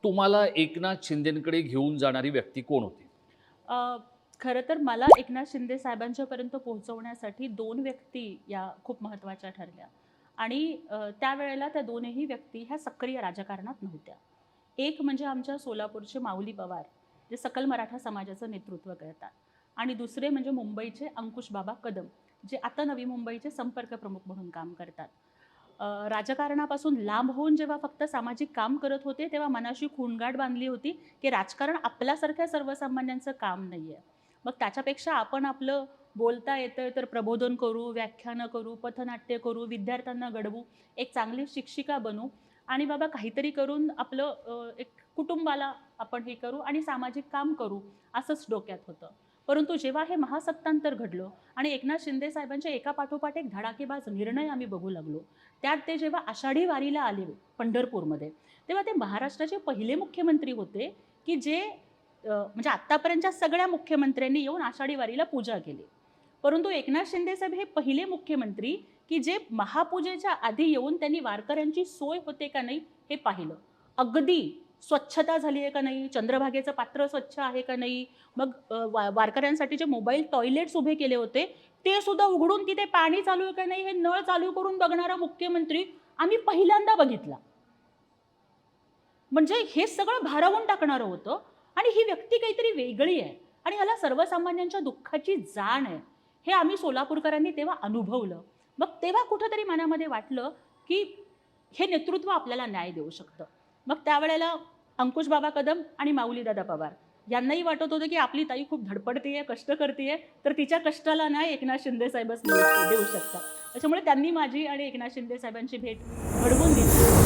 तुम्हाला एकनाथ शिंदेकडे घेऊन जाणारी व्यक्ती कोण होती? अ, खरं तर मला एकनाथ शिंदे साहेबांच्यापर्यंत पोहोचवण्यासाठी 2 व्यक्ती या खूप महत्त्वाच्या ठरल्या आणि त्यावेळेला त्या दोनही व्यक्ती ह्या सक्रिय राजकारणात नव्हत्या. एक म्हणजे आमच्या सोलापूरचे माऊली पवार, जे सकल मराठा समाजाचं नेतृत्व करतात आणि दुसरे म्हणजे मुंबईचे अंकुशबाबा कदम, जे आता नवी मुंबईचे संपर्क प्रमुख म्हणून काम करतात. राजकारणापासून लांब होऊन जेव्हा फक्त सामाजिक काम करत होते, तेव्हा मनाशी खूणगाठ बांधली होती, की राजकारण आपल्यासारख्या सर्वसामान्यांचं काम नाहीये. मग त्याच्यापेक्षा आपण आपलं बोलता येतं तर प्रबोधन करू, व्याख्यानं करू, पथनाट्य करू, विद्यार्थ्यांना घडवू, एक चांगली शिक्षिका बनू आणि बाबा काहीतरी करून आपलं एक कुटुंबाला आपण हे करू आणि सामाजिक काम करू, असंच डोक्यात होतं. परंतु जेव्हा हे महासत्तांतर घडलं आणि एकनाथ शिंदे साहेबांचे एकापाठोपाठ एक धडाकेबाज निर्णय आम्ही बघू लागलो. त्यात ते जेव्हा आषाढी वारीला आले पंढरपूरमध्ये, तेव्हा ते महाराष्ट्राचे पहिले मुख्यमंत्री होते, की जे म्हणजे आत्तापर्यंतच्या सगळ्या मुख्यमंत्र्यांनी येऊन आषाढी वारीला पूजा केली. परंतु एकनाथ शिंदे साहेब हे पहिले मुख्यमंत्री, की जे महापूजेच्या आधी येऊन त्यांनी वारकऱ्यांची सोय होते का नाही हे पाहिलं. अगदी स्वच्छता झाली आहे का नाही, चंद्रभागेचं पात्र स्वच्छ आहे का नाही, मग वारकऱ्यांसाठी जे मोबाईल टॉयलेट्स उभे केले होते, ते सुद्धा उघडून तिथे पाणी चालू आहे का नाही हे नळ चालू करून बघणारा मुख्यमंत्री आम्ही पहिल्यांदा बघितला. म्हणजे हे सगळं भारावून टाकणारं होतं आणि ही व्यक्ती काहीतरी वेगळी आहे आणि ह्याला सर्वसामान्यांच्या दुःखाची जाण आहे. हे आम्ही सोलापूरकरांनी तेव्हा अनुभवलं. मग तेव्हा कुठेतरी मनामध्ये वाटलं, की हे नेतृत्व आपल्याला न्याय देऊ शकतं. मग त्यावेळेला अंकुशबाबा कदम आणि माऊलीदादा पवार यांनाही वाटत होतं, की आपली ताई खूप धडपडतीये, कष्ट करतीये, तर तिच्या कष्टाला न्याय एकनाथ शिंदे साहेबच देऊ शकतात. त्याच्यामुळे त्यांनी माझी आणि एकनाथ शिंदे साहेबांची भेट घडवून दिली.